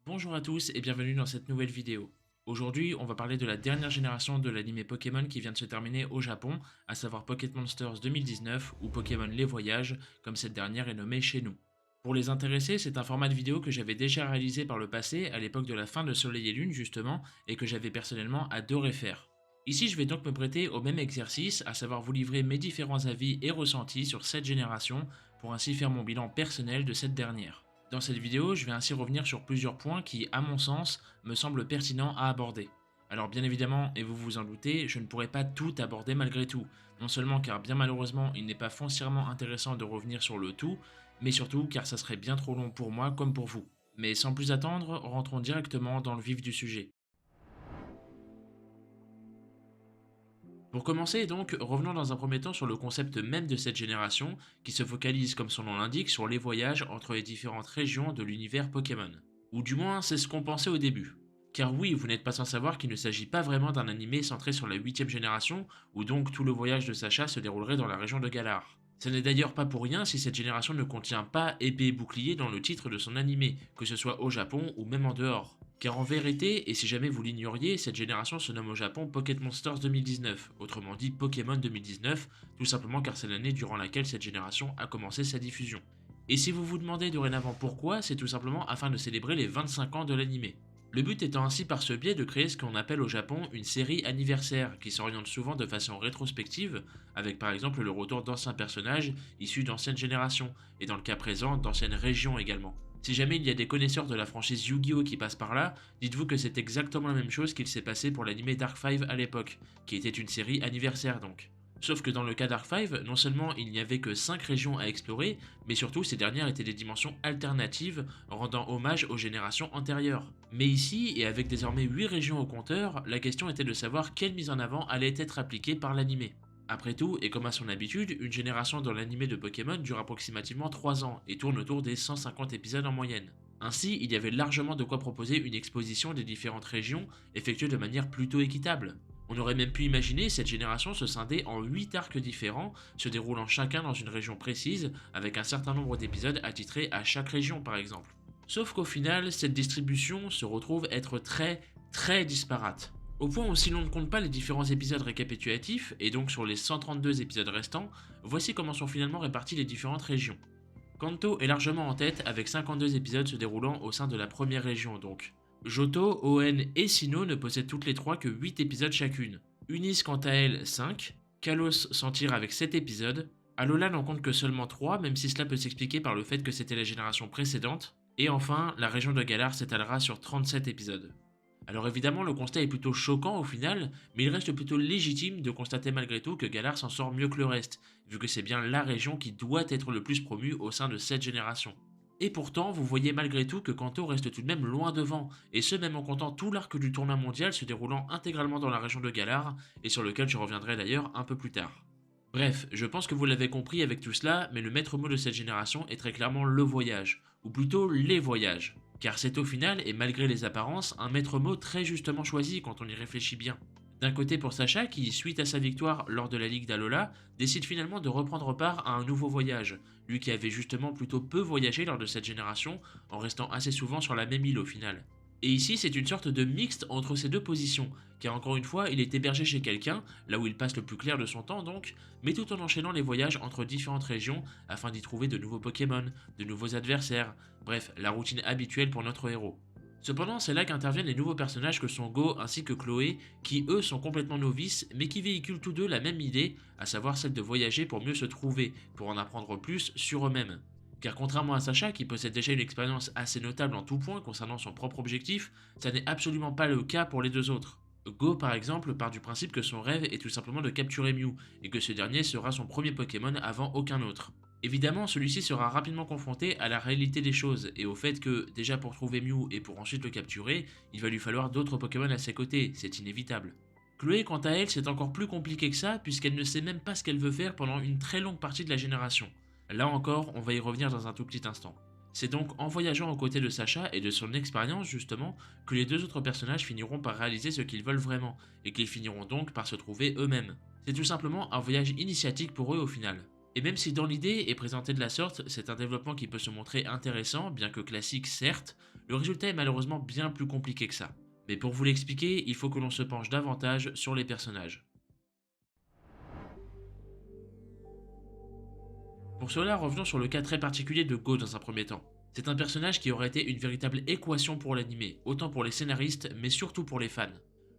Bonjour à tous et bienvenue dans cette nouvelle vidéo. Aujourd'hui, on va parler de la dernière génération de l'anime Pokémon qui vient de se terminer au Japon, à savoir Pocket Monsters 2019 ou Pokémon Les Voyages, comme cette dernière est nommée chez nous. Pour les intéressés, c'est un format de vidéo que j'avais déjà réalisé par le passé, à l'époque de la fin de Soleil et Lune justement, et que j'avais personnellement adoré faire. Ici, je vais donc me prêter au même exercice, à savoir vous livrer mes différents avis et ressentis sur cette génération, pour ainsi faire mon bilan personnel de cette dernière. Dans cette vidéo, je vais ainsi revenir sur plusieurs points qui, à mon sens, me semblent pertinents à aborder. Alors bien évidemment, et vous vous en doutez, je ne pourrai pas tout aborder malgré tout. Non seulement car bien malheureusement il n'est pas foncièrement intéressant de revenir sur le tout, mais surtout car ça serait bien trop long pour moi comme pour vous. Mais sans plus attendre, rentrons directement dans le vif du sujet. Pour commencer donc, revenons dans un premier temps sur le concept même de cette génération, qui se focalise comme son nom l'indique sur les voyages entre les différentes régions de l'univers Pokémon. Ou du moins c'est ce qu'on pensait au début. Car oui, vous n'êtes pas sans savoir qu'il ne s'agit pas vraiment d'un animé centré sur la 8ème génération, où donc tout le voyage de Sacha se déroulerait dans la région de Galar. Ce n'est d'ailleurs pas pour rien si cette génération ne contient pas épée et bouclier dans le titre de son animé, que ce soit au Japon ou même en dehors. Car en vérité, et si jamais vous l'ignoriez, cette génération se nomme au Japon Pocket Monsters 2019, autrement dit Pokémon 2019, tout simplement car c'est l'année durant laquelle cette génération a commencé sa diffusion. Et si vous vous demandez dorénavant pourquoi, c'est tout simplement afin de célébrer les 25 ans de l'animé. Le but étant ainsi par ce biais de créer ce qu'on appelle au Japon une série anniversaire, qui s'oriente souvent de façon rétrospective, avec par exemple le retour d'anciens personnages issus d'anciennes générations, et dans le cas présent d'anciennes régions également. Si jamais il y a des connaisseurs de la franchise Yu-Gi-Oh qui passent par là, dites-vous que c'est exactement la même chose qu'il s'est passé pour l'anime Dark 5 à l'époque, qui était une série anniversaire donc. Sauf que dans le cas Dark 5, non seulement il n'y avait que 5 régions à explorer, mais surtout ces dernières étaient des dimensions alternatives, rendant hommage aux générations antérieures. Mais ici, et avec désormais 8 régions au compteur, la question était de savoir quelle mise en avant allait être appliquée par l'animé. Après tout, et comme à son habitude, une génération dans l'animé de Pokémon dure approximativement 3 ans et tourne autour des 150 épisodes en moyenne. Ainsi, il y avait largement de quoi proposer une exposition des différentes régions effectuée de manière plutôt équitable. On aurait même pu imaginer cette génération se scinder en 8 arcs différents, se déroulant chacun dans une région précise, avec un certain nombre d'épisodes attitrés à chaque région par exemple. Sauf qu'au final, cette distribution se retrouve être très disparate. Au point où si l'on ne compte pas les différents épisodes récapitulatifs, et donc sur les 132 épisodes restants, voici comment sont finalement réparties les différentes régions. Kanto est largement en tête avec 52 épisodes se déroulant au sein de la première région donc. Johto, Oen et Sinnoh ne possèdent toutes les trois que 8 épisodes chacune. Unis quant à elle 5, Kalos s'en tire avec 7 épisodes, Alola n'en compte que seulement 3 même si cela peut s'expliquer par le fait que c'était la génération précédente, et enfin la région de Galar s'étalera sur 37 épisodes. Alors évidemment le constat est plutôt choquant au final, mais il reste plutôt légitime de constater malgré tout que Galar s'en sort mieux que le reste, vu que c'est bien la région qui doit être le plus promue au sein de cette génération. Et pourtant, vous voyez malgré tout que Kanto reste tout de même loin devant, et ce même en comptant tout l'arc du tournoi mondial se déroulant intégralement dans la région de Galar, et sur lequel je reviendrai d'ailleurs un peu plus tard. Bref, je pense que vous l'avez compris avec tout cela, mais le maître mot de cette génération est très clairement le voyage, ou plutôt les voyages. Car c'est au final, et malgré les apparences, un maître mot très justement choisi quand on y réfléchit bien. D'un côté pour Sacha qui, suite à sa victoire lors de la Ligue d'Alola, décide finalement de reprendre part à un nouveau voyage, lui qui avait justement plutôt peu voyagé lors de cette génération, en restant assez souvent sur la même île au final. Et ici, c'est une sorte de mixte entre ces deux positions, car encore une fois, il est hébergé chez quelqu'un, là où il passe le plus clair de son temps donc, mais tout en enchaînant les voyages entre différentes régions afin d'y trouver de nouveaux Pokémon, de nouveaux adversaires, bref, la routine habituelle pour notre héros. Cependant, c'est là qu'interviennent les nouveaux personnages que sont Go ainsi que Chloé, qui eux sont complètement novices, mais qui véhiculent tous deux la même idée, à savoir celle de voyager pour mieux se trouver, pour en apprendre plus sur eux-mêmes. Car contrairement à Sacha, qui possède déjà une expérience assez notable en tout point concernant son propre objectif, ça n'est absolument pas le cas pour les deux autres. Go par exemple part du principe que son rêve est tout simplement de capturer Mew, et que ce dernier sera son premier Pokémon avant aucun autre. Évidemment, celui-ci sera rapidement confronté à la réalité des choses, et au fait que, déjà pour trouver Mew et pour ensuite le capturer, il va lui falloir d'autres Pokémon à ses côtés, c'est inévitable. Chloé, quant à elle, c'est encore plus compliqué que ça, puisqu'elle ne sait même pas ce qu'elle veut faire pendant une très longue partie de la génération. Là encore, on va y revenir dans un tout petit instant. C'est donc en voyageant aux côtés de Sacha et de son expérience justement que les deux autres personnages finiront par réaliser ce qu'ils veulent vraiment, et qu'ils finiront donc par se trouver eux-mêmes. C'est tout simplement un voyage initiatique pour eux au final. Et même si dans l'idée et présenté de la sorte, c'est un développement qui peut se montrer intéressant, bien que classique certes, le résultat est malheureusement bien plus compliqué que ça. Mais pour vous l'expliquer, il faut que l'on se penche davantage sur les personnages. Pour cela, revenons sur le cas très particulier de Go dans un premier temps. C'est un personnage qui aurait été une véritable équation pour l'anime, autant pour les scénaristes, mais surtout pour les fans.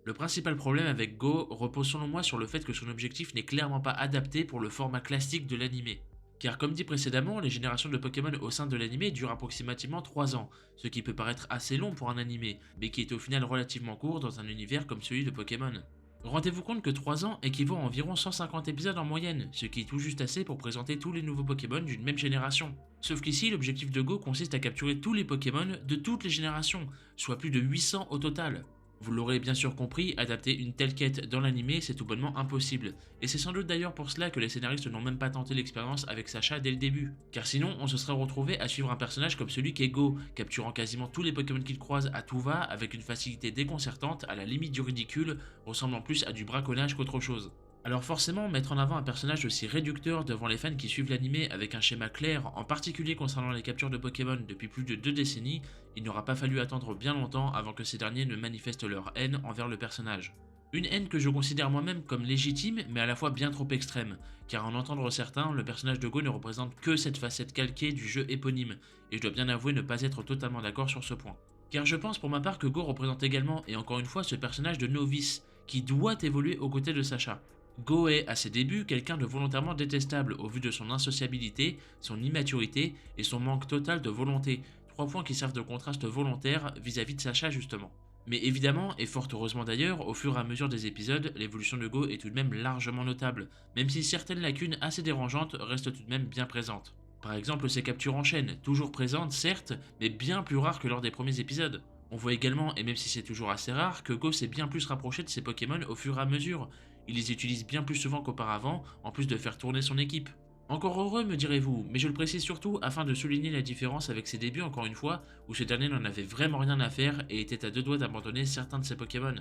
Le principal problème avec Go repose selon moi sur le fait que son objectif n'est clairement pas adapté pour le format classique de l'anime. Car comme dit précédemment, les générations de Pokémon au sein de l'anime durent approximativement 3 ans, ce qui peut paraître assez long pour un anime, mais qui est au final relativement court dans un univers comme celui de Pokémon. Rendez-vous compte que 3 ans équivaut à environ 150 épisodes en moyenne, ce qui est tout juste assez pour présenter tous les nouveaux Pokémon d'une même génération. Sauf qu'ici, l'objectif de Go consiste à capturer tous les Pokémon de toutes les générations, soit plus de 800 au total. Vous l'aurez bien sûr compris, adapter une telle quête dans l'anime c'est tout bonnement impossible, et c'est sans doute d'ailleurs pour cela que les scénaristes n'ont même pas tenté l'expérience avec Sacha dès le début, car sinon on se serait retrouvé à suivre un personnage comme celui qu'est Go, capturant quasiment tous les Pokémon qu'il croise à tout va avec une facilité déconcertante à la limite du ridicule, ressemblant plus à du braconnage qu'autre chose. Alors forcément, mettre en avant un personnage aussi réducteur devant les fans qui suivent l'anime avec un schéma clair, en particulier concernant les captures de Pokémon depuis plus de 2 décennies, il n'aura pas fallu attendre bien longtemps avant que ces derniers ne manifestent leur haine envers le personnage. Une haine que je considère moi-même comme légitime, mais à la fois bien trop extrême, car à en entendre certains, le personnage de Go ne représente que cette facette calquée du jeu éponyme, et je dois bien avouer ne pas être totalement d'accord sur ce point. Car je pense pour ma part que Go représente également, et encore une fois, ce personnage de novice, qui doit évoluer aux côtés de Sacha. Go est, à ses débuts, quelqu'un de volontairement détestable au vu de son insociabilité, son immaturité et son manque total de volonté, 3 points qui servent de contraste volontaire vis-à-vis de Sacha justement. Mais évidemment, et fort heureusement d'ailleurs, au fur et à mesure des épisodes, l'évolution de Go est tout de même largement notable, même si certaines lacunes assez dérangeantes restent tout de même bien présentes. Par exemple ses captures en chaîne, toujours présentes certes, mais bien plus rares que lors des premiers épisodes. On voit également, et même si c'est toujours assez rare, que Go s'est bien plus rapproché de ses Pokémon au fur et à mesure. Il les utilise bien plus souvent qu'auparavant, en plus de faire tourner son équipe. Encore heureux me direz-vous, mais je le précise surtout afin de souligner la différence avec ses débuts encore une fois, où ce dernier n'en avait vraiment rien à faire et était à 2 doigts d'abandonner certains de ses Pokémon.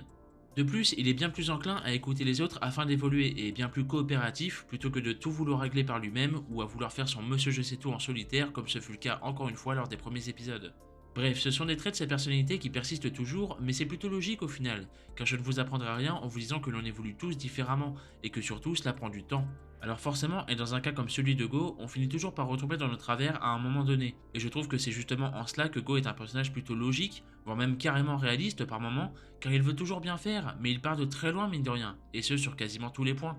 De plus, il est bien plus enclin à écouter les autres afin d'évoluer et est bien plus coopératif plutôt que de tout vouloir régler par lui-même ou à vouloir faire son monsieur je sais tout en solitaire comme ce fut le cas encore une fois lors des premiers épisodes. Bref, ce sont des traits de sa personnalité qui persistent toujours, mais c'est plutôt logique au final, car je ne vous apprendrai rien en vous disant que l'on évolue tous différemment, et que surtout cela prend du temps. Alors forcément, et dans un cas comme celui de Go, on finit toujours par retomber dans nos travers à un moment donné, et je trouve que c'est justement en cela que Go est un personnage plutôt logique, voire même carrément réaliste par moments, car il veut toujours bien faire, mais il part de très loin mine de rien, et ce sur quasiment tous les points.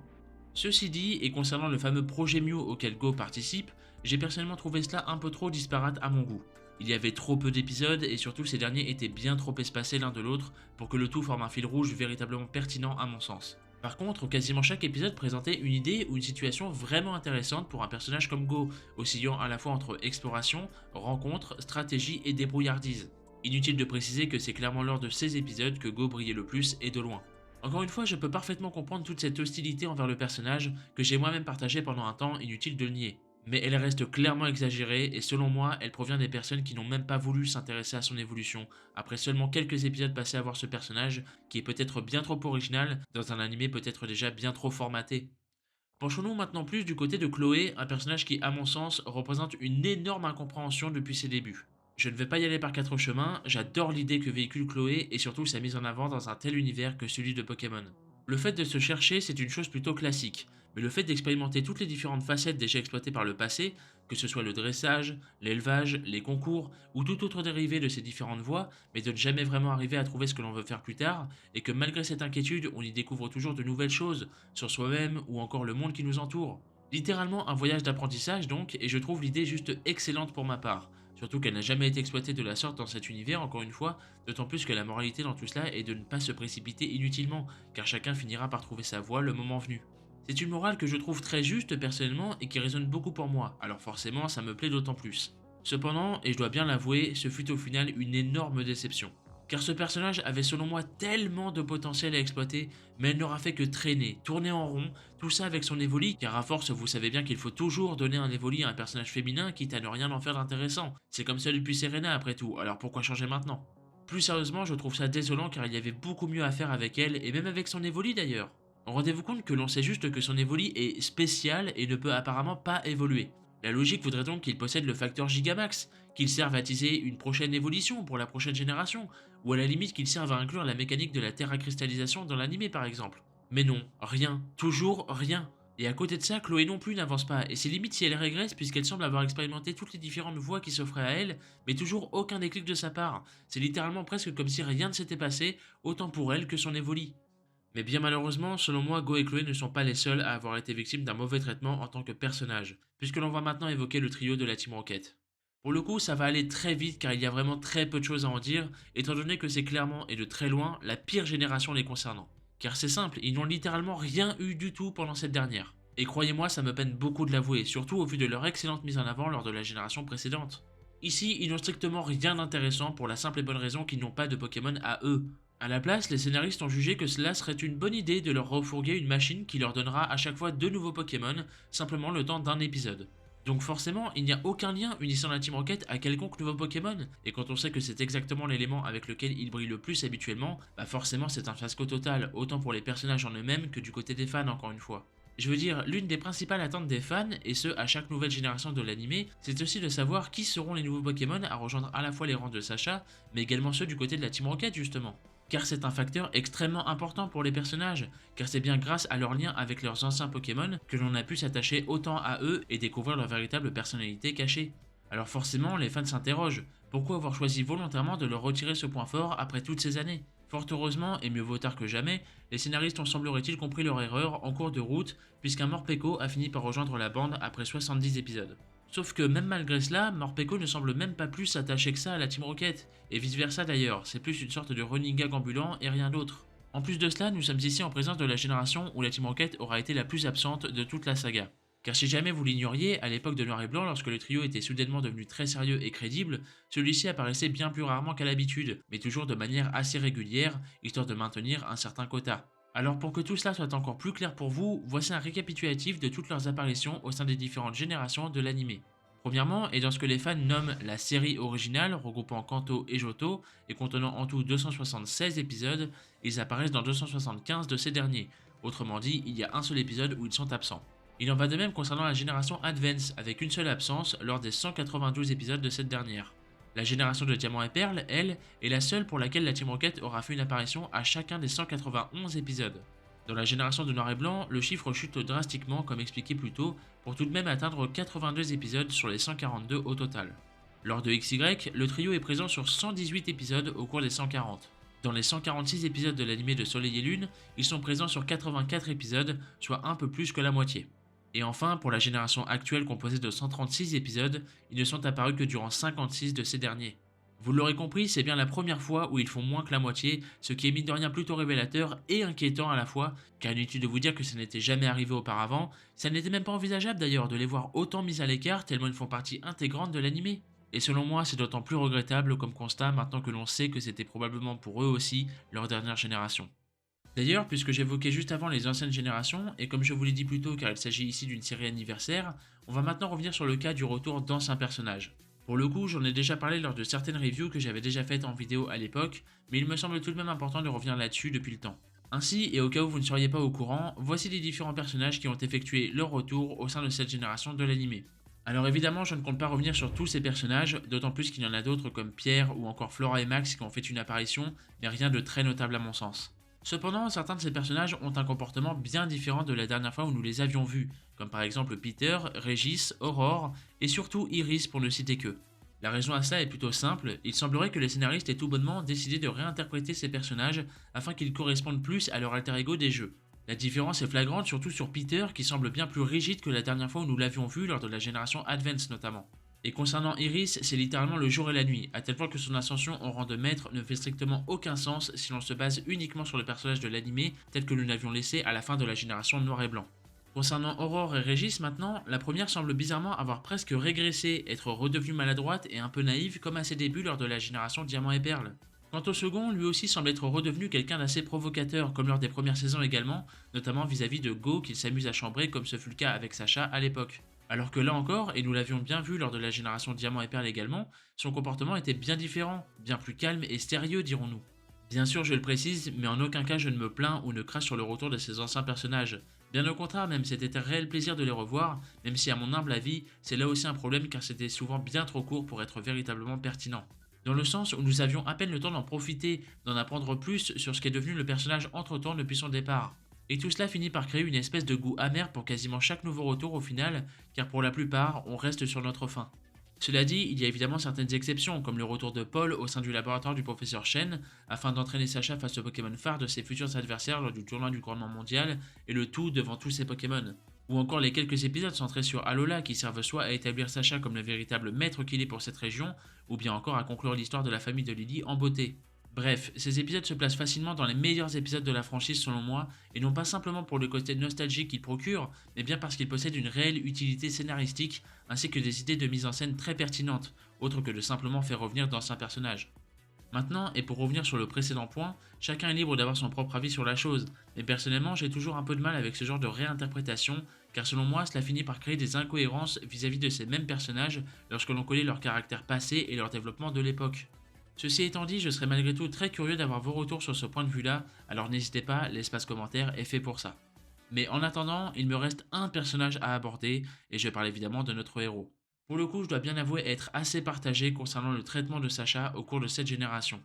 Ceci dit, et concernant le fameux projet Mew auquel Go participe, j'ai personnellement trouvé cela un peu trop disparate à mon goût. Il y avait trop peu d'épisodes et surtout ces derniers étaient bien trop espacés l'un de l'autre pour que le tout forme un fil rouge véritablement pertinent à mon sens. Par contre, quasiment chaque épisode présentait une idée ou une situation vraiment intéressante pour un personnage comme Go, oscillant à la fois entre exploration, rencontre, stratégie et débrouillardise. Inutile de préciser que c'est clairement lors de ces épisodes que Go brillait le plus et de loin. Encore une fois, je peux parfaitement comprendre toute cette hostilité envers le personnage que j'ai moi-même partagé pendant un temps, inutile de le nier. Mais elle reste clairement exagérée et selon moi, elle provient des personnes qui n'ont même pas voulu s'intéresser à son évolution, après seulement quelques épisodes passés à voir ce personnage, qui est peut-être bien trop original, dans un animé peut-être déjà bien trop formaté. Penchons-nous maintenant plus du côté de Chloé, un personnage qui, à mon sens, représente une énorme incompréhension depuis ses débuts. Je ne vais pas y aller par 4 chemins, j'adore l'idée que véhicule Chloé et surtout sa mise en avant dans un tel univers que celui de Pokémon. Le fait de se chercher, c'est une chose plutôt classique, mais le fait d'expérimenter toutes les différentes facettes déjà exploitées par le passé, que ce soit le dressage, l'élevage, les concours ou tout autre dérivé de ces différentes voies, mais de ne jamais vraiment arriver à trouver ce que l'on veut faire plus tard, et que malgré cette inquiétude, on y découvre toujours de nouvelles choses, sur soi-même ou encore le monde qui nous entoure. Littéralement un voyage d'apprentissage donc, et je trouve l'idée juste excellente pour ma part. Surtout qu'elle n'a jamais été exploitée de la sorte dans cet univers, encore une fois, d'autant plus que la moralité dans tout cela est de ne pas se précipiter inutilement, car chacun finira par trouver sa voie le moment venu. C'est une morale que je trouve très juste personnellement et qui résonne beaucoup pour moi, alors forcément ça me plaît d'autant plus. Cependant, et je dois bien l'avouer, ce fut au final une énorme déception. Car ce personnage avait selon moi tellement de potentiel à exploiter, mais elle n'aura fait que traîner, tourner en rond, tout ça avec son Evoli, car à force vous savez bien qu'il faut toujours donner un Evoli à un personnage féminin quitte à ne rien en faire d'intéressant. C'est comme ça depuis Serena après tout, alors pourquoi changer maintenant? Plus sérieusement, je trouve ça désolant car il y avait beaucoup mieux à faire avec elle, et même avec son Evoli d'ailleurs. Rendez-vous compte que l'on sait juste que son Evoli est spécial et ne peut apparemment pas évoluer. La logique voudrait donc qu'il possède le facteur Gigamax, qu'il serve à teaser une prochaine évolution pour la prochaine génération, ou à la limite qu'il serve à inclure la mécanique de la terra-cristallisation dans l'animé par exemple. Mais non, rien, toujours rien. Et à côté de ça, Chloé non plus n'avance pas, et c'est limite si elle régresse puisqu'elle semble avoir expérimenté toutes les différentes voies qui s'offraient à elle, mais toujours aucun déclic de sa part. C'est littéralement presque comme si rien ne s'était passé, autant pour elle que son Evoli. Mais bien malheureusement, selon moi, Go et Chloé ne sont pas les seuls à avoir été victimes d'un mauvais traitement en tant que personnage, puisque l'on va maintenant évoquer le trio de la Team Rocket. Pour le coup, ça va aller très vite car il y a vraiment très peu de choses à en dire, étant donné que c'est clairement et de très loin la pire génération les concernant. Car c'est simple, ils n'ont littéralement rien eu du tout pendant cette dernière. Et croyez-moi, ça me peine beaucoup de l'avouer, surtout au vu de leur excellente mise en avant lors de la génération précédente. Ici, ils n'ont strictement rien d'intéressant pour la simple et bonne raison qu'ils n'ont pas de Pokémon à eux. À la place, les scénaristes ont jugé que cela serait une bonne idée de leur refourguer une machine qui leur donnera à chaque fois 2 nouveaux Pokémon, simplement le temps d'un épisode. Donc forcément, il n'y a aucun lien unissant la Team Rocket à quelconque nouveau Pokémon, et quand on sait que c'est exactement l'élément avec lequel ils brillent le plus habituellement, bah forcément c'est un fiasco total, autant pour les personnages en eux-mêmes que du côté des fans encore une fois. Je veux dire, l'une des principales attentes des fans, et ce à chaque nouvelle génération de l'anime, c'est aussi de savoir qui seront les nouveaux Pokémon à rejoindre à la fois les rangs de Sacha, mais également ceux du côté de la Team Rocket justement. Car c'est un facteur extrêmement important pour les personnages, car c'est bien grâce à leur lien avec leurs anciens Pokémon que l'on a pu s'attacher autant à eux et découvrir leur véritable personnalité cachée. Alors forcément, les fans s'interrogent, pourquoi avoir choisi volontairement de leur retirer ce point fort après toutes ces années? Fort heureusement, et mieux vaut tard que jamais, les scénaristes ont semblerait-il compris leur erreur en cours de route, puisqu'un Morpeko a fini par rejoindre la bande après 70 épisodes. Sauf que même malgré cela, Morpeko ne semble même pas plus s'attacher que ça à la Team Rocket, et vice versa d'ailleurs, c'est plus une sorte de running gag ambulant et rien d'autre. En plus de cela, nous sommes ici en présence de la génération où la Team Rocket aura été la plus absente de toute la saga. Car si jamais vous l'ignoriez, à l'époque de Noir et Blanc, lorsque le trio était soudainement devenu très sérieux et crédible, celui-ci apparaissait bien plus rarement qu'à l'habitude, mais toujours de manière assez régulière, histoire de maintenir un certain quota. Alors pour que tout cela soit encore plus clair pour vous, voici un récapitulatif de toutes leurs apparitions au sein des différentes générations de l'anime. Premièrement, et dans ce que les fans nomment la série originale, regroupant Kanto et Johto, et contenant en tout 276 épisodes, ils apparaissent dans 275 de ces derniers. Autrement dit, il y a un seul épisode où ils sont absents. Il en va de même concernant la génération Advance, avec une seule absence lors des 192 épisodes de cette dernière. La génération de Diamant et Perle, elle, est la seule pour laquelle la Team Rocket aura fait une apparition à chacun des 191 épisodes. Dans la génération de Noir et Blanc, le chiffre chute drastiquement comme expliqué plus tôt, pour tout de même atteindre 82 épisodes sur les 142 au total. Lors de XY, le trio est présent sur 118 épisodes au cours des 140. Dans les 146 épisodes de l'anime de Soleil et Lune, ils sont présents sur 84 épisodes, soit un peu plus que la moitié. Et enfin, pour la génération actuelle composée de 136 épisodes, ils ne sont apparus que durant 56 de ces derniers. Vous l'aurez compris, c'est bien la première fois où ils font moins que la moitié, ce qui est mine de rien plutôt révélateur et inquiétant à la fois, car inutile de vous dire que ça n'était jamais arrivé auparavant, ça n'était même pas envisageable d'ailleurs de les voir autant mis à l'écart tellement ils font partie intégrante de l'anime. Et selon moi, c'est d'autant plus regrettable comme constat maintenant que l'on sait que c'était probablement pour eux aussi leur dernière génération. D'ailleurs, puisque j'évoquais juste avant les anciennes générations, et comme je vous l'ai dit plus tôt car il s'agit ici d'une série anniversaire, on va maintenant revenir sur le cas du retour d'anciens personnages. Pour le coup, j'en ai déjà parlé lors de certaines reviews que j'avais déjà faites en vidéo à l'époque, mais il me semble tout de même important de revenir là-dessus depuis le temps. Ainsi, et au cas où vous ne seriez pas au courant, voici les différents personnages qui ont effectué leur retour au sein de cette génération de l'anime. Alors évidemment, je ne compte pas revenir sur tous ces personnages, d'autant plus qu'il y en a d'autres comme Pierre ou encore Flora et Max qui ont fait une apparition, mais rien de très notable à mon sens. Cependant, certains de ces personnages ont un comportement bien différent de la dernière fois où nous les avions vus, comme par exemple Peter, Régis, Aurore et surtout Iris pour ne citer que. La raison à cela est plutôt simple, il semblerait que les scénaristes aient tout bonnement décidé de réinterpréter ces personnages afin qu'ils correspondent plus à leur alter ego des jeux. La différence est flagrante surtout sur Peter qui semble bien plus rigide que la dernière fois où nous l'avions vu lors de la génération Advance notamment. Et concernant Iris, c'est littéralement le jour et la nuit, à tel point que son ascension au rang de maître ne fait strictement aucun sens si l'on se base uniquement sur le personnage de l'anime tel que nous l'avions laissé à la fin de la génération Noir et Blanc. Concernant Aurore et Régis maintenant, la première semble bizarrement avoir presque régressé, être redevenue maladroite et un peu naïve comme à ses débuts lors de la génération Diamant et Perle. Quant au second, lui aussi semble être redevenu quelqu'un d'assez provocateur, comme lors des premières saisons également, notamment vis-à-vis de Go qu'il s'amuse à chambrer comme ce fut le cas avec Sacha à l'époque. Alors que là encore, et nous l'avions bien vu lors de la génération Diamant et Perle également, son comportement était bien différent, bien plus calme et sérieux dirons-nous. Bien sûr, je le précise, mais en aucun cas je ne me plains ou ne crache sur le retour de ces anciens personnages. Bien au contraire, même c'était un réel plaisir de les revoir, même si à mon humble avis, c'est là aussi un problème car c'était souvent bien trop court pour être véritablement pertinent. Dans le sens où nous avions à peine le temps d'en profiter, d'en apprendre plus sur ce qu'est devenu le personnage entre-temps depuis son départ. Et tout cela finit par créer une espèce de goût amer pour quasiment chaque nouveau retour au final, car pour la plupart, on reste sur notre faim. Cela dit, il y a évidemment certaines exceptions, comme le retour de Paul au sein du laboratoire du professeur Shen, afin d'entraîner Sacha face au Pokémon phare de ses futurs adversaires lors du tournoi du couronnement mondial, et le tout devant tous ses Pokémon. Ou encore les quelques épisodes centrés sur Alola qui servent soit à établir Sacha comme le véritable maître qu'il est pour cette région, ou bien encore à conclure l'histoire de la famille de Lily en beauté. Bref, ces épisodes se placent facilement dans les meilleurs épisodes de la franchise selon moi, et non pas simplement pour le côté nostalgique qu'ils procurent, mais bien parce qu'ils possèdent une réelle utilité scénaristique, ainsi que des idées de mise en scène très pertinentes, autre que de simplement faire revenir d'anciens personnages. Maintenant, et pour revenir sur le précédent point, chacun est libre d'avoir son propre avis sur la chose, mais personnellement j'ai toujours un peu de mal avec ce genre de réinterprétation, car selon moi cela finit par créer des incohérences vis-à-vis de ces mêmes personnages lorsque l'on connaît leur caractère passé et leur développement de l'époque. Ceci étant dit, je serais malgré tout très curieux d'avoir vos retours sur ce point de vue-là, alors n'hésitez pas, l'espace commentaire est fait pour ça. Mais en attendant, il me reste un personnage à aborder, et je parle évidemment de notre héros. Pour le coup, je dois bien avouer être assez partagé concernant le traitement de Sacha au cours de cette génération.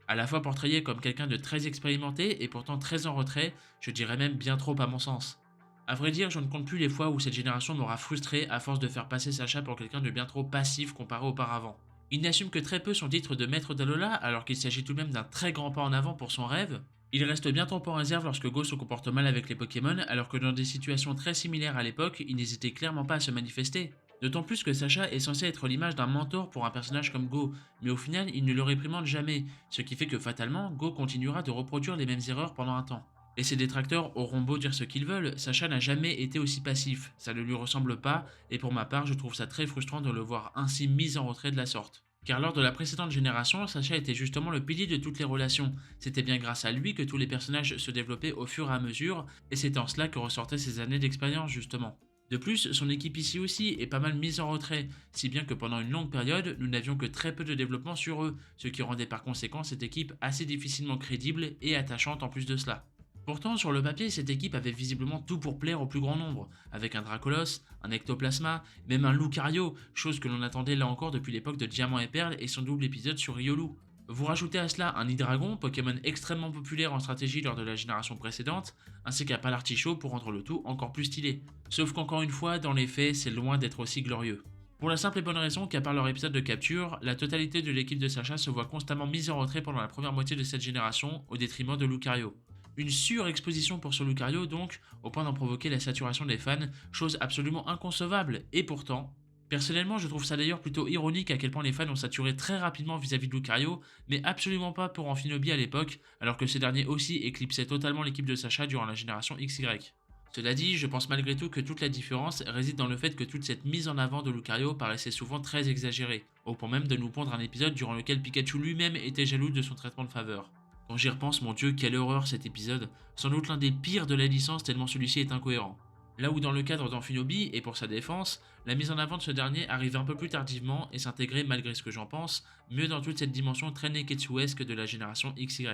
À la fois portrayé comme quelqu'un de très expérimenté et pourtant très en retrait, je dirais même bien trop à mon sens. A vrai dire, je ne compte plus les fois où cette génération m'aura frustré à force de faire passer Sacha pour quelqu'un de bien trop passif comparé auparavant. Il n'assume que très peu son titre de maître d'Alola alors qu'il s'agit tout de même d'un très grand pas en avant pour son rêve. Il reste bien trop en réserve lorsque Go se comporte mal avec les Pokémon alors que dans des situations très similaires à l'époque, il n'hésitait clairement pas à se manifester. D'autant plus que Sacha est censé être l'image d'un mentor pour un personnage comme Go, mais au final il ne le réprimande jamais, ce qui fait que fatalement Go continuera de reproduire les mêmes erreurs pendant un temps. Et ses détracteurs auront beau dire ce qu'ils veulent, Sacha n'a jamais été aussi passif, ça ne lui ressemble pas, et pour ma part je trouve ça très frustrant de le voir ainsi mis en retrait de la sorte. Car lors de la précédente génération, Sacha était justement le pilier de toutes les relations, c'était bien grâce à lui que tous les personnages se développaient au fur et à mesure, et c'est en cela que ressortaient ses années d'expérience justement. De plus, son équipe ici aussi est pas mal mise en retrait, si bien que pendant une longue période, nous n'avions que très peu de développement sur eux, ce qui rendait par conséquent cette équipe assez difficilement crédible et attachante en plus de cela. Pourtant, sur le papier, cette équipe avait visiblement tout pour plaire au plus grand nombre, avec un Dracolos, un Ectoplasma, même un Lucario, chose que l'on attendait là encore depuis l'époque de Diamant et Perle et son double épisode sur Riolu. Vous rajoutez à cela un Hydreigon, Pokémon extrêmement populaire en stratégie lors de la génération précédente, ainsi qu'un Palartichaut pour rendre le tout encore plus stylé. Sauf qu'encore une fois, dans les faits, c'est loin d'être aussi glorieux. Pour la simple et bonne raison qu'à part leur épisode de capture, la totalité de l'équipe de Sacha se voit constamment mise en retrait pendant la première moitié de cette génération, au détriment de Lucario. Une surexposition pour ce Lucario donc, au point d'en provoquer la saturation des fans, chose absolument inconcevable, et pourtant, personnellement je trouve ça d'ailleurs plutôt ironique à quel point les fans ont saturé très rapidement vis-à-vis de Lucario, mais absolument pas pour Amphinobi à l'époque, alors que ce dernier aussi éclipsait totalement l'équipe de Sacha durant la génération XY. Cela dit, je pense malgré tout que toute la différence réside dans le fait que toute cette mise en avant de Lucario paraissait souvent très exagérée, au point même de nous pondre un épisode durant lequel Pikachu lui-même était jaloux de son traitement de faveur. Quand j'y repense, mon dieu, quelle horreur cet épisode, sans doute l'un des pires de la licence tellement celui-ci est incohérent. Là où dans le cadre d'Amphinobi, et pour sa défense, la mise en avant de ce dernier arrive un peu plus tardivement et s'intégrait, malgré ce que j'en pense, mieux dans toute cette dimension très neketsuesque de la génération XY.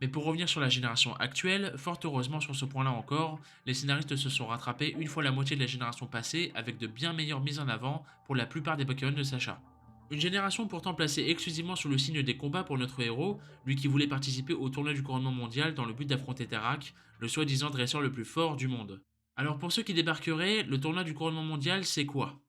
Mais pour revenir sur la génération actuelle, fort heureusement sur ce point-là encore, les scénaristes se sont rattrapés une fois la moitié de la génération passée avec de bien meilleures mises en avant pour la plupart des Pokémon de Sacha. Une génération pourtant placée exclusivement sous le signe des combats pour notre héros, lui qui voulait participer au tournoi du couronnement mondial dans le but d'affronter Tarak, le soi-disant dresseur le plus fort du monde. Alors pour ceux qui débarqueraient, le tournoi du couronnement mondial c'est quoi?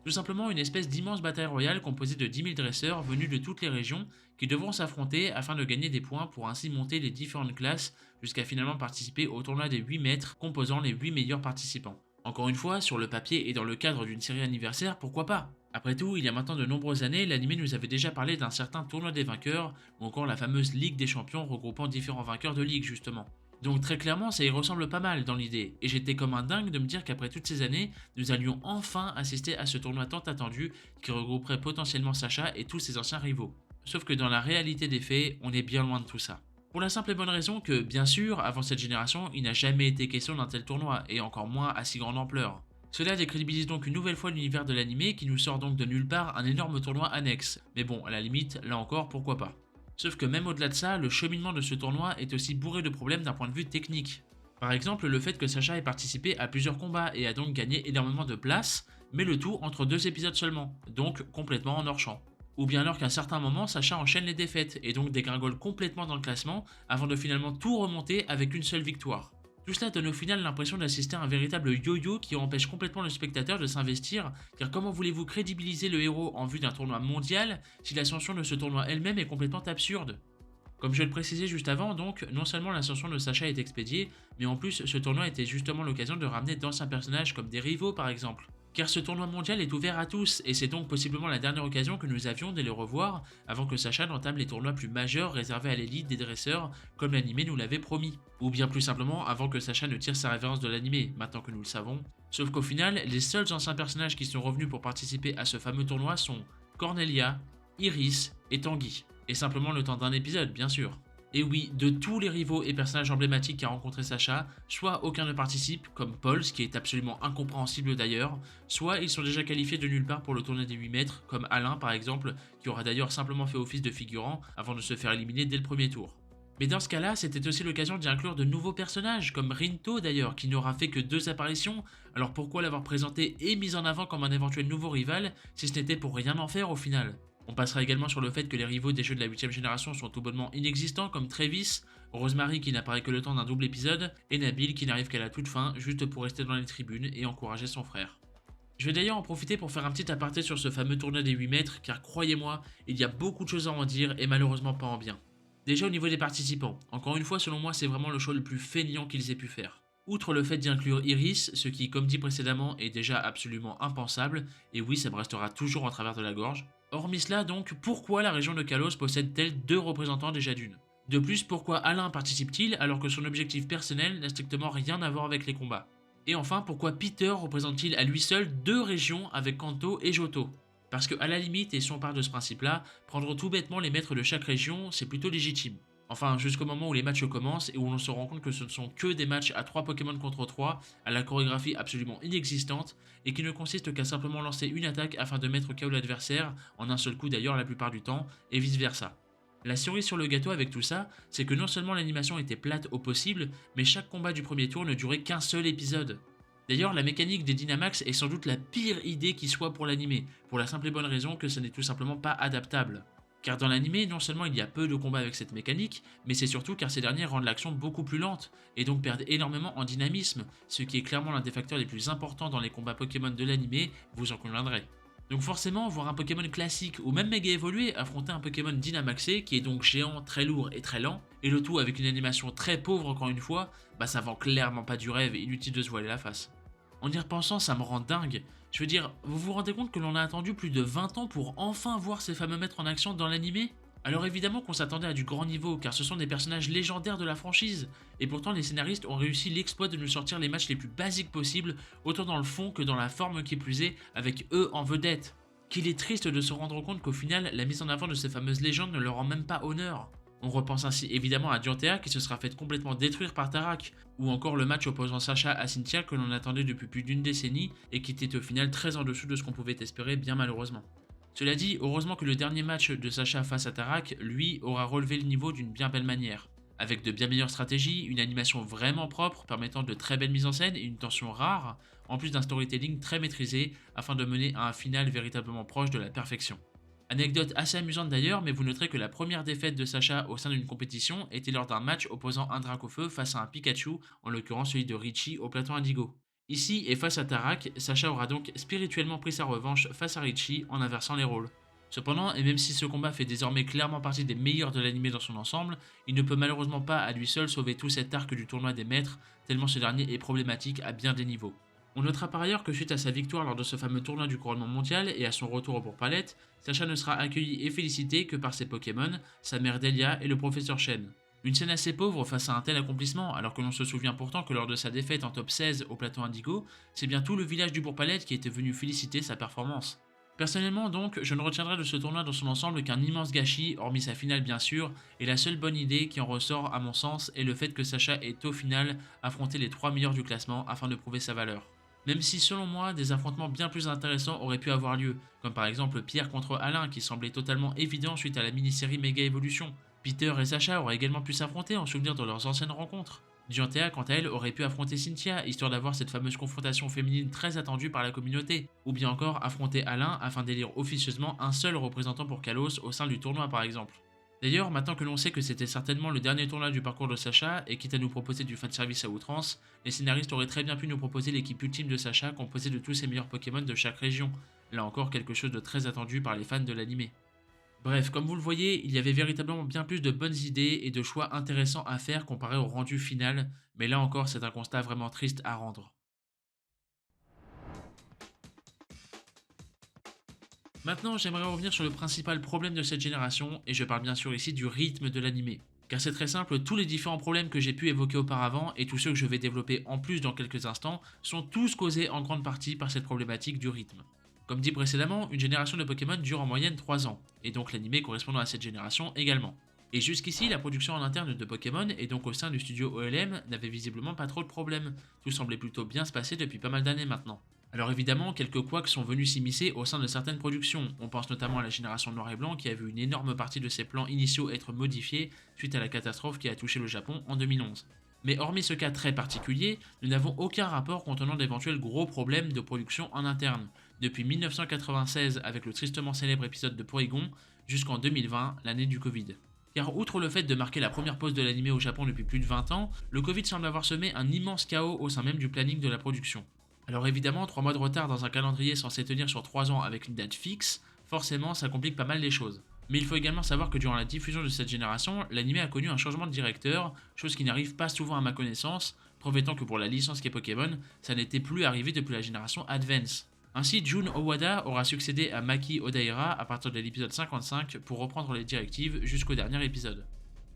Tout simplement une espèce d'immense bataille royale composée de 10 000 dresseurs venus de toutes les régions qui devront s'affronter afin de gagner des points pour ainsi monter les différentes classes jusqu'à finalement participer au tournoi des 8 mètres composant les 8 meilleurs participants. Encore une fois, sur le papier et dans le cadre d'une série anniversaire, pourquoi pas? Après tout, il y a maintenant de nombreuses années, l'anime nous avait déjà parlé d'un certain tournoi des vainqueurs ou encore la fameuse Ligue des champions regroupant différents vainqueurs de ligue justement. Donc très clairement, ça y ressemble pas mal dans l'idée, et j'étais comme un dingue de me dire qu'après toutes ces années, nous allions enfin assister à ce tournoi tant attendu qui regrouperait potentiellement Sacha et tous ses anciens rivaux. Sauf que dans la réalité des faits, on est bien loin de tout ça. Pour la simple et bonne raison que, bien sûr, avant cette génération, il n'a jamais été question d'un tel tournoi, et encore moins à si grande ampleur. Cela décrédibilise donc une nouvelle fois l'univers de l'anime qui nous sort donc de nulle part un énorme tournoi annexe. Mais bon, à la limite, là encore, pourquoi pas. Sauf que même au-delà de ça, le cheminement de ce tournoi est aussi bourré de problèmes d'un point de vue technique. Par exemple, le fait que Sacha ait participé à plusieurs combats et a donc gagné énormément de place, mais le tout entre 2 épisodes seulement, donc complètement en hors-champ. Ou bien alors qu'à un certain moment, Sacha enchaîne les défaites et donc dégringole complètement dans le classement avant de finalement tout remonter avec une seule victoire. Tout cela donne au final l'impression d'assister à un véritable yo-yo qui empêche complètement le spectateur de s'investir, car comment voulez-vous crédibiliser le héros en vue d'un tournoi mondial si l'ascension de ce tournoi elle-même est complètement absurde? Comme je le précisais juste avant, donc, non seulement l'ascension de Sacha est expédiée, mais en plus ce tournoi était justement l'occasion de ramener d'anciens personnages comme des rivaux par exemple. Car ce tournoi mondial est ouvert à tous, et c'est donc possiblement la dernière occasion que nous avions de les revoir avant que Sacha n'entame les tournois plus majeurs réservés à l'élite des dresseurs, comme l'anime nous l'avait promis. Ou bien plus simplement avant que Sacha ne tire sa révérence de l'anime, maintenant que nous le savons. Sauf qu'au final, les seuls anciens personnages qui sont revenus pour participer à ce fameux tournoi sont Cornelia, Iris et Tanguy. Et simplement le temps d'un épisode, bien sûr. Et oui, de tous les rivaux et personnages emblématiques qu'a rencontré Sacha, soit aucun ne participe, comme Paul, ce qui est absolument incompréhensible d'ailleurs, soit ils sont déjà qualifiés de nulle part pour le tournoi des 8 mètres, comme Alain par exemple, qui aura d'ailleurs simplement fait office de figurant avant de se faire éliminer dès le premier tour. Mais dans ce cas-là, c'était aussi l'occasion d'y inclure de nouveaux personnages, comme Rinto d'ailleurs, qui n'aura fait que 2 apparitions, alors pourquoi l'avoir présenté et mis en avant comme un éventuel nouveau rival, si ce n'était pour rien en faire au final? On passera également sur le fait que les rivaux des jeux de la 8ème génération sont tout bonnement inexistants comme Travis, Rosemary qui n'apparaît que le temps d'un double épisode, et Nabil qui n'arrive qu'à la toute fin juste pour rester dans les tribunes et encourager son frère. Je vais d'ailleurs en profiter pour faire un petit aparté sur ce fameux tournoi des 8 mètres car croyez-moi, il y a beaucoup de choses à en dire et malheureusement pas en bien. Déjà au niveau des participants, encore une fois selon moi c'est vraiment le choix le plus feignant qu'ils aient pu faire. Outre le fait d'y inclure Iris, ce qui comme dit précédemment est déjà absolument impensable, et oui ça me restera toujours en travers de la gorge, hormis cela donc, pourquoi la région de Kalos possède-t-elle 2 représentants déjà d'une? De plus, pourquoi Alain participe-t-il alors que son objectif personnel n'a strictement rien à voir avec les combats? Et enfin, pourquoi Peter représente-t-il à lui seul 2 régions avec Kanto et Johto? Parce que à la limite, et si on part de ce principe-là, prendre tout bêtement les maîtres de chaque région, c'est plutôt légitime. Enfin, jusqu'au moment où les matchs commencent et où l'on se rend compte que ce ne sont que des matchs à 3 Pokémon contre 3, à la chorégraphie absolument inexistante, et qui ne consistent qu'à simplement lancer une attaque afin de mettre KO l'adversaire, en un seul coup d'ailleurs la plupart du temps, et vice versa. La cerise sur le gâteau avec tout ça, c'est que non seulement l'animation était plate au possible, mais chaque combat du premier tour ne durait qu'un seul épisode. D'ailleurs, la mécanique des Dynamax est sans doute la pire idée qui soit pour l'anime, pour la simple et bonne raison que ce n'est tout simplement pas adaptable. Car dans l'anime, non seulement il y a peu de combats avec cette mécanique, mais c'est surtout car ces derniers rendent l'action beaucoup plus lente, et donc perdent énormément en dynamisme, ce qui est clairement l'un des facteurs les plus importants dans les combats Pokémon de l'anime, vous en conviendrez. Donc forcément, voir un Pokémon classique ou même méga évolué affronter un Pokémon Dynamaxé qui est donc géant, très lourd et très lent, et le tout avec une animation très pauvre encore une fois, bah ça vend clairement pas du rêve et inutile de se voiler la face. En y repensant, ça me rend dingue. Je veux dire, vous vous rendez compte que l'on a attendu plus de 20 ans pour enfin voir ces fameux maîtres en action dans l'anime? Alors évidemment qu'on s'attendait à du grand niveau, car ce sont des personnages légendaires de la franchise, et pourtant les scénaristes ont réussi l'exploit de nous sortir les matchs les plus basiques possibles, autant dans le fond que dans la forme qui plus est, avec eux en vedette. Qu'il est triste de se rendre compte qu'au final, la mise en avant de ces fameuses légendes ne leur rend même pas honneur. On repense ainsi évidemment à Dianthea qui se sera fait complètement détruire par Tarak, ou encore le match opposant Sacha à Cynthia que l'on attendait depuis plus d'une décennie et qui était au final très en dessous de ce qu'on pouvait espérer bien malheureusement. Cela dit, heureusement que le dernier match de Sacha face à Tarak, lui, aura relevé le niveau d'une bien belle manière. Avec de bien meilleures stratégies, une animation vraiment propre permettant de très belles mises en scène et une tension rare, en plus d'un storytelling très maîtrisé afin de mener à un final véritablement proche de la perfection. Anecdote assez amusante d'ailleurs, mais vous noterez que la première défaite de Sacha au sein d'une compétition était lors d'un match opposant un Dracofeu face à un Pikachu, en l'occurrence celui de Richie au plateau Indigo. Ici, et face à Tarak, Sacha aura donc spirituellement pris sa revanche face à Richie en inversant les rôles. Cependant, et même si ce combat fait désormais clairement partie des meilleurs de l'anime dans son ensemble, il ne peut malheureusement pas à lui seul sauver tout cet arc du tournoi des maîtres, tellement ce dernier est problématique à bien des niveaux. On notera par ailleurs que suite à sa victoire lors de ce fameux tournoi du couronnement mondial et à son retour au Bourg-Palette, Sacha ne sera accueilli et félicité que par ses Pokémon, sa mère Delia et le professeur Shen. Une scène assez pauvre face à un tel accomplissement, alors que l'on se souvient pourtant que lors de sa défaite en top 16 au plateau Indigo, c'est bien tout le village du Bourg-Palette qui était venu féliciter sa performance. Personnellement donc, je ne retiendrai de ce tournoi dans son ensemble qu'un immense gâchis, hormis sa finale bien sûr, et la seule bonne idée qui en ressort à mon sens est le fait que Sacha ait au final affronté les 3 meilleurs du classement afin de prouver sa valeur. Même si selon moi, des affrontements bien plus intéressants auraient pu avoir lieu, comme par exemple Pierre contre Alain qui semblait totalement évident suite à la mini-série Mega Evolution. Peter et Sacha auraient également pu s'affronter en souvenir de leurs anciennes rencontres. Giantea, quant à elle, aurait pu affronter Cynthia, histoire d'avoir cette fameuse confrontation féminine très attendue par la communauté, ou bien encore affronter Alain afin d'élire officieusement un seul représentant pour Kalos au sein du tournoi par exemple. D'ailleurs, maintenant que l'on sait que c'était certainement le dernier tournoi du parcours de Sacha, et quitte à nous proposer du fanservice à outrance, les scénaristes auraient très bien pu nous proposer l'équipe ultime de Sacha composée de tous ses meilleurs Pokémon de chaque région, là encore quelque chose de très attendu par les fans de l'animé. Bref, comme vous le voyez, il y avait véritablement bien plus de bonnes idées et de choix intéressants à faire comparé au rendu final, mais là encore c'est un constat vraiment triste à rendre. Maintenant, j'aimerais revenir sur le principal problème de cette génération, et je parle bien sûr ici du rythme de l'animé. Car c'est très simple, tous les différents problèmes que j'ai pu évoquer auparavant, et tous ceux que je vais développer en plus dans quelques instants, sont tous causés en grande partie par cette problématique du rythme. Comme dit précédemment, une génération de Pokémon dure en moyenne 3 ans, et donc l'animé correspondant à cette génération également. Et jusqu'ici, la production en interne de Pokémon, et donc au sein du studio OLM, n'avait visiblement pas trop de problèmes, tout semblait plutôt bien se passer depuis pas mal d'années maintenant. Alors évidemment, quelques couacs sont venus s'immiscer au sein de certaines productions. On pense notamment à la génération noir et blanc qui a vu une énorme partie de ses plans initiaux être modifiés suite à la catastrophe qui a touché le Japon en 2011. Mais hormis ce cas très particulier, nous n'avons aucun rapport contenant d'éventuels gros problèmes de production en interne, depuis 1996 avec le tristement célèbre épisode de Porygon, jusqu'en 2020, l'année du Covid. Car outre le fait de marquer la première pause de l'animé au Japon depuis plus de 20 ans, le Covid semble avoir semé un immense chaos au sein même du planning de la production. Alors évidemment, 3 mois de retard dans un calendrier censé tenir sur 3 ans avec une date fixe, forcément ça complique pas mal les choses. Mais il faut également savoir que durant la diffusion de cette génération, l'anime a connu un changement de directeur, chose qui n'arrive pas souvent à ma connaissance, preuve étant que pour la licence qu'est Pokémon, ça n'était plus arrivé depuis la génération Advance. Ainsi, Jun Owada aura succédé à Maki Odaira à partir de l'épisode 55 pour reprendre les directives jusqu'au dernier épisode.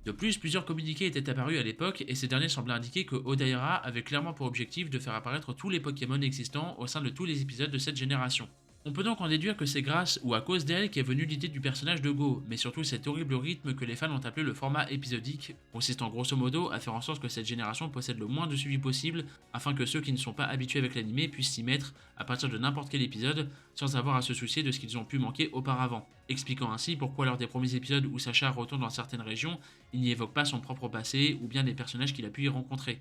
De plus, plusieurs communiqués étaient apparus à l'époque et ces derniers semblaient indiquer que Odaira avait clairement pour objectif de faire apparaître tous les Pokémon existants au sein de tous les épisodes de cette génération. On peut donc en déduire que c'est grâce ou à cause d'elle qu'est venue l'idée du personnage de Go, mais surtout cet horrible rythme que les fans ont appelé le format épisodique, consistant grosso modo à faire en sorte que cette génération possède le moins de suivi possible afin que ceux qui ne sont pas habitués avec l'anime puissent s'y mettre à partir de n'importe quel épisode sans avoir à se soucier de ce qu'ils ont pu manquer auparavant, expliquant ainsi pourquoi lors des premiers épisodes où Sacha retourne dans certaines régions, il n'y évoque pas son propre passé ou bien les personnages qu'il a pu y rencontrer.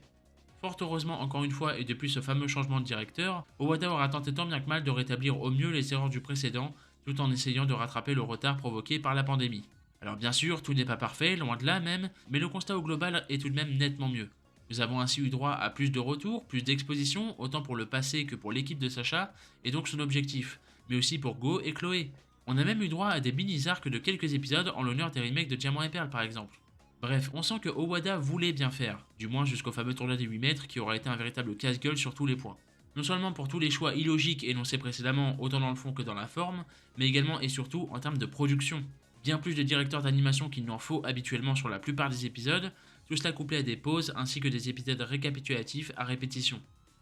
Fort heureusement encore une fois et depuis ce fameux changement de directeur, Owada aura tenté tant bien que mal de rétablir au mieux les erreurs du précédent, tout en essayant de rattraper le retard provoqué par la pandémie. Alors bien sûr, tout n'est pas parfait, loin de là même, mais le constat au global est tout de même nettement mieux. Nous avons ainsi eu droit à plus de retours, plus d'expositions, autant pour le passé que pour l'équipe de Sacha, et donc son objectif, mais aussi pour Go et Chloé. On a même eu droit à des mini-arcs de quelques épisodes en l'honneur des remakes de Diamant et Perle par exemple. Bref, on sent que Owada voulait bien faire, du moins jusqu'au fameux tournoi des 8 mètres qui aura été un véritable casse-gueule sur tous les points. Non seulement pour tous les choix illogiques énoncés précédemment, autant dans le fond que dans la forme, mais également et surtout en termes de production. Bien plus de directeurs d'animation qu'il n'en faut habituellement sur la plupart des épisodes, tout cela couplé à des pauses ainsi que des épisodes récapitulatifs à répétition.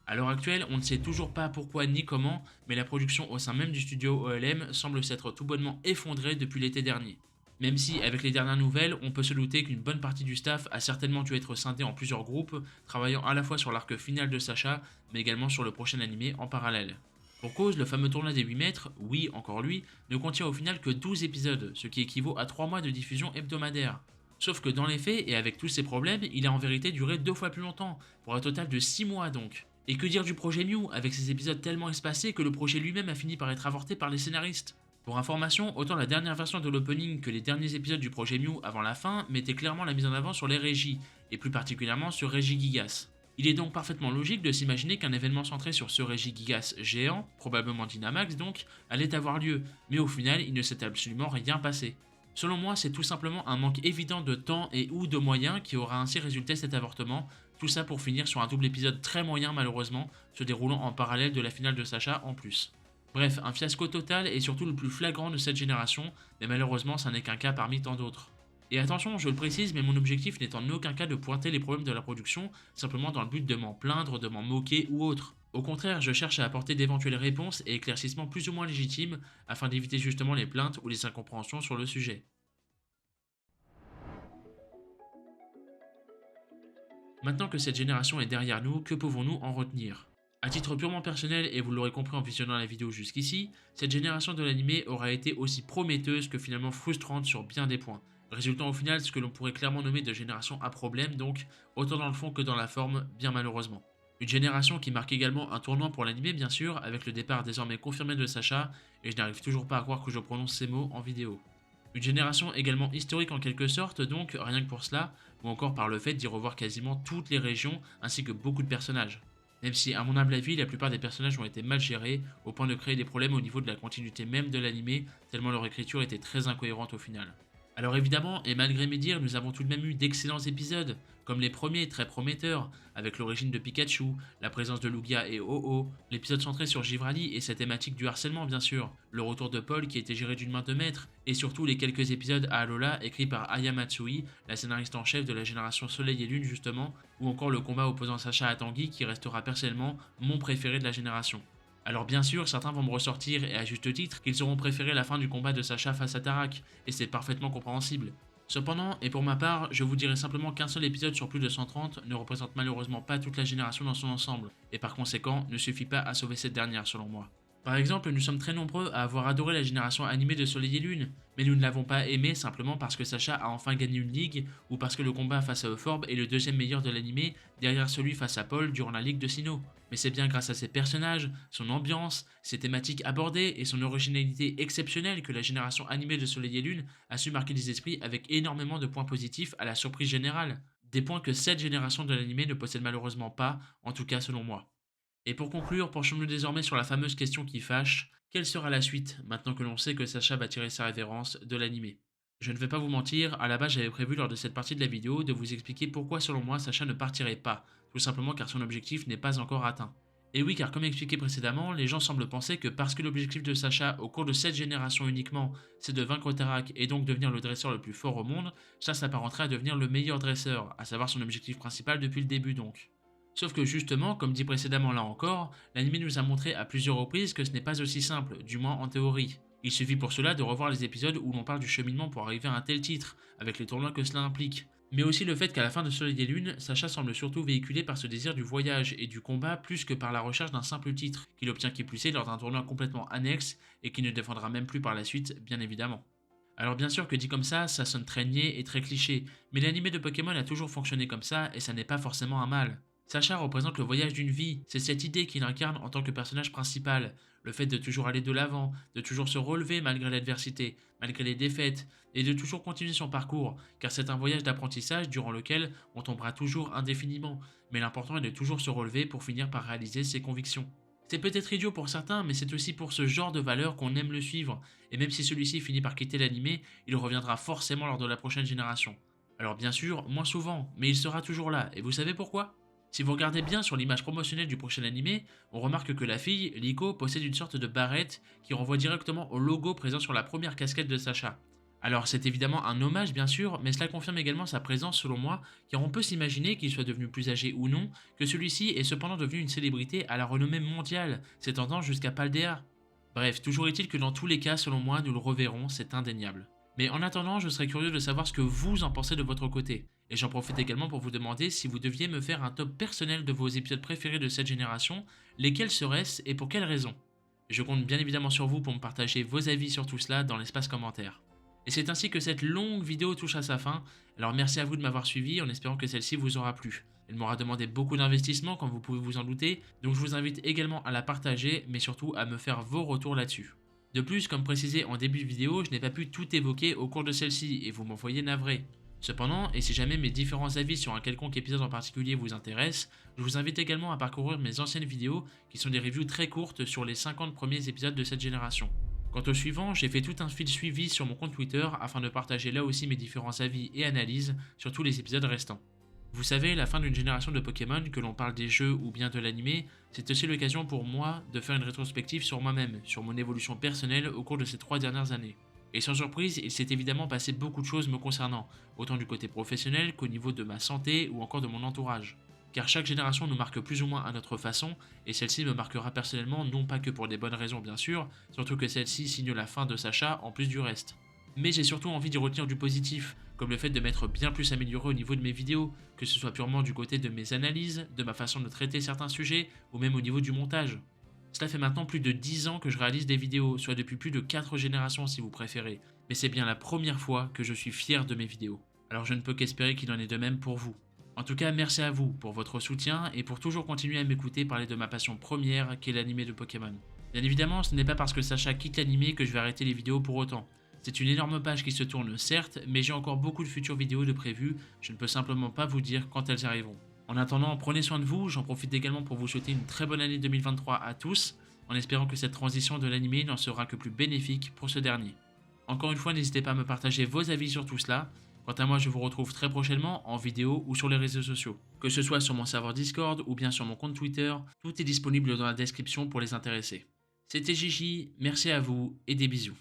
À l'heure actuelle, on ne sait toujours pas pourquoi ni comment, mais la production au sein même du studio OLM semble s'être tout bonnement effondrée depuis l'été dernier. Même si, avec les dernières nouvelles, on peut se douter qu'une bonne partie du staff a certainement dû être scindé en plusieurs groupes, travaillant à la fois sur l'arc final de Sacha, mais également sur le prochain animé en parallèle. Pour cause, le fameux tournoi des 8 mètres, oui, encore lui, ne contient au final que 12 épisodes, ce qui équivaut à 3 mois de diffusion hebdomadaire. Sauf que dans les faits, et avec tous ces problèmes, il a en vérité duré 2 fois plus longtemps, pour un total de 6 mois donc. Et que dire du projet Mew, avec ses épisodes tellement espacés que le projet lui-même a fini par être avorté par les scénaristes. Pour information, autant la dernière version de l'opening que les derniers épisodes du projet Mew avant la fin mettaient clairement la mise en avant sur les régies, et plus particulièrement sur Regigigas. Il est donc parfaitement logique de s'imaginer qu'un événement centré sur ce Regigigas géant, probablement Dynamax donc, allait avoir lieu, mais au final il ne s'est absolument rien passé. Selon moi, c'est tout simplement un manque évident de temps et ou de moyens qui aura ainsi résulté cet avortement, tout ça pour finir sur un double épisode très moyen malheureusement, se déroulant en parallèle de la finale de Sacha en plus. Bref, un fiasco total et surtout le plus flagrant de cette génération, mais malheureusement ça n'est qu'un cas parmi tant d'autres. Et attention, je le précise, mais mon objectif n'est en aucun cas de pointer les problèmes de la production, simplement dans le but de m'en plaindre, de m'en moquer ou autre. Au contraire, je cherche à apporter d'éventuelles réponses et éclaircissements plus ou moins légitimes, afin d'éviter justement les plaintes ou les incompréhensions sur le sujet. Maintenant que cette génération est derrière nous, que pouvons-nous en retenir? À titre purement personnel, et vous l'aurez compris en visionnant la vidéo jusqu'ici, cette génération de l'anime aura été aussi prometteuse que finalement frustrante sur bien des points, résultant au final ce que l'on pourrait clairement nommer de génération à problème, donc autant dans le fond que dans la forme, bien malheureusement. Une génération qui marque également un tournant pour l'anime bien sûr, avec le départ désormais confirmé de Sacha, et je n'arrive toujours pas à croire que je prononce ces mots en vidéo. Une génération également historique en quelque sorte, donc rien que pour cela, ou encore par le fait d'y revoir quasiment toutes les régions ainsi que beaucoup de personnages. Même si, à mon humble avis, la plupart des personnages ont été mal gérés, au point de créer des problèmes au niveau de la continuité même de l'anime, tellement leur écriture était très incohérente au final. Alors évidemment, et malgré mes dires, nous avons tout de même eu d'excellents épisodes, comme les premiers très prometteurs, avec l'origine de Pikachu, la présence de Lugia et Oh-Oh, l'épisode centré sur Givrali et sa thématique du harcèlement bien sûr, le retour de Paul qui était géré d'une main de maître, et surtout les quelques épisodes à Alola écrits par Aya Matsui, la scénariste en chef de la génération Soleil et Lune justement, ou encore le combat opposant Sacha à Tanguy qui restera personnellement mon préféré de la génération. Alors bien sûr, certains vont me ressortir, et à juste titre, qu'ils auront préféré la fin du combat de Sacha face à Tarak, et c'est parfaitement compréhensible. Cependant, et pour ma part, je vous dirai simplement qu'un seul épisode sur plus de 130 ne représente malheureusement pas toute la génération dans son ensemble, et par conséquent ne suffit pas à sauver cette dernière selon moi. Par exemple, nous sommes très nombreux à avoir adoré la génération animée de Soleil et Lune, mais nous ne l'avons pas aimé simplement parce que Sacha a enfin gagné une ligue, ou parce que le combat face à Euphorbe est le deuxième meilleur de l'animé, derrière celui face à Paul durant la ligue de Sinnoh. Mais c'est bien grâce à ses personnages, son ambiance, ses thématiques abordées et son originalité exceptionnelle que la génération animée de Soleil et Lune a su marquer les esprits avec énormément de points positifs à la surprise générale. Des points que cette génération de l'animé ne possède malheureusement pas, en tout cas selon moi. Et pour conclure, penchons-nous désormais sur la fameuse question qui fâche, quelle sera la suite, maintenant que l'on sait que Sacha va tirer sa révérence de l'animé? Je ne vais pas vous mentir, à la base j'avais prévu lors de cette partie de la vidéo de vous expliquer pourquoi selon moi Sacha ne partirait pas, tout simplement car son objectif n'est pas encore atteint. Et oui, car comme expliqué précédemment, les gens semblent penser que parce que l'objectif de Sacha au cours de cette génération uniquement, c'est de vaincre Tarak et donc devenir le dresseur le plus fort au monde, ça s'apparenterait à devenir le meilleur dresseur, à savoir son objectif principal depuis le début donc. Sauf que justement, comme dit précédemment là encore, l'anime nous a montré à plusieurs reprises que ce n'est pas aussi simple, du moins en théorie. Il suffit pour cela de revoir les épisodes où l'on parle du cheminement pour arriver à un tel titre, avec les tournois que cela implique. Mais aussi le fait qu'à la fin de Soleil et Lune, Sacha semble surtout véhiculé par ce désir du voyage et du combat plus que par la recherche d'un simple titre, qu'il obtient qui plus est lors d'un tournoi complètement annexe et qui ne défendra même plus par la suite, bien évidemment. Alors bien sûr que dit comme ça sonne très niais et très cliché, mais l'anime de Pokémon a toujours fonctionné comme ça et ça n'est pas forcément un mal. Sacha représente le voyage d'une vie, c'est cette idée qu'il incarne en tant que personnage principal, le fait de toujours aller de l'avant, de toujours se relever malgré l'adversité, malgré les défaites, et de toujours continuer son parcours, car c'est un voyage d'apprentissage durant lequel on tombera toujours indéfiniment, mais l'important est de toujours se relever pour finir par réaliser ses convictions. C'est peut-être idiot pour certains, mais c'est aussi pour ce genre de valeur qu'on aime le suivre, et même si celui-ci finit par quitter l'animé, il reviendra forcément lors de la prochaine génération. Alors bien sûr, moins souvent, mais il sera toujours là, et vous savez pourquoi? Si vous regardez bien sur l'image promotionnelle du prochain animé, on remarque que la fille, Liko, possède une sorte de barrette qui renvoie directement au logo présent sur la première casquette de Sacha. Alors c'est évidemment un hommage bien sûr, mais cela confirme également sa présence selon moi, car on peut s'imaginer qu'il soit devenu plus âgé ou non, que celui-ci est cependant devenu une célébrité à la renommée mondiale, s'étendant jusqu'à Paldea. Bref, toujours est-il que dans tous les cas, selon moi, nous le reverrons, c'est indéniable. Mais en attendant, je serais curieux de savoir ce que vous en pensez de votre côté. Et j'en profite également pour vous demander si vous deviez me faire un top personnel de vos épisodes préférés de cette génération, lesquels seraient-ce et pour quelles raisons? Je compte bien évidemment sur vous pour me partager vos avis sur tout cela dans l'espace commentaire. Et c'est ainsi que cette longue vidéo touche à sa fin, alors merci à vous de m'avoir suivi en espérant que celle-ci vous aura plu. Elle m'aura demandé beaucoup d'investissement comme vous pouvez vous en douter, donc je vous invite également à la partager, mais surtout à me faire vos retours là-dessus. De plus, comme précisé en début de vidéo, je n'ai pas pu tout évoquer au cours de celle-ci, et vous m'en voyez navré. Cependant, et si jamais mes différents avis sur un quelconque épisode en particulier vous intéressent, je vous invite également à parcourir mes anciennes vidéos, qui sont des reviews très courtes sur les 50 premiers épisodes de cette génération. Quant au suivant, j'ai fait tout un fil suivi sur mon compte Twitter afin de partager là aussi mes différents avis et analyses sur tous les épisodes restants. Vous savez, la fin d'une génération de Pokémon, que l'on parle des jeux ou bien de l'animé, c'est aussi l'occasion pour moi de faire une rétrospective sur moi-même, sur mon évolution personnelle au cours de ces 3 dernières années. Et sans surprise, il s'est évidemment passé beaucoup de choses me concernant, autant du côté professionnel qu'au niveau de ma santé ou encore de mon entourage. Car chaque génération nous marque plus ou moins à notre façon, et celle-ci me marquera personnellement non pas que pour des bonnes raisons bien sûr, surtout que celle-ci signe la fin de Sacha en plus du reste. Mais j'ai surtout envie d'y retenir du positif, comme le fait de m'être bien plus amélioré au niveau de mes vidéos, que ce soit purement du côté de mes analyses, de ma façon de traiter certains sujets, ou même au niveau du montage. Cela fait maintenant plus de 10 ans que je réalise des vidéos, soit depuis plus de 4 générations si vous préférez, mais c'est bien la première fois que je suis fier de mes vidéos. Alors je ne peux qu'espérer qu'il en est de même pour vous. En tout cas, merci à vous pour votre soutien et pour toujours continuer à m'écouter parler de ma passion première qui est l'animé de Pokémon. Bien évidemment, ce n'est pas parce que Sacha quitte l'animé que je vais arrêter les vidéos pour autant. C'est une énorme page qui se tourne certes, mais j'ai encore beaucoup de futures vidéos de prévues, je ne peux simplement pas vous dire quand elles arriveront. En attendant, prenez soin de vous, j'en profite également pour vous souhaiter une très bonne année 2023 à tous, en espérant que cette transition de l'animé n'en sera que plus bénéfique pour ce dernier. Encore une fois, n'hésitez pas à me partager vos avis sur tout cela. Quant à moi, je vous retrouve très prochainement en vidéo ou sur les réseaux sociaux. Que ce soit sur mon serveur Discord ou bien sur mon compte Twitter, tout est disponible dans la description pour les intéressés. C'était Gigi, merci à vous et des bisous.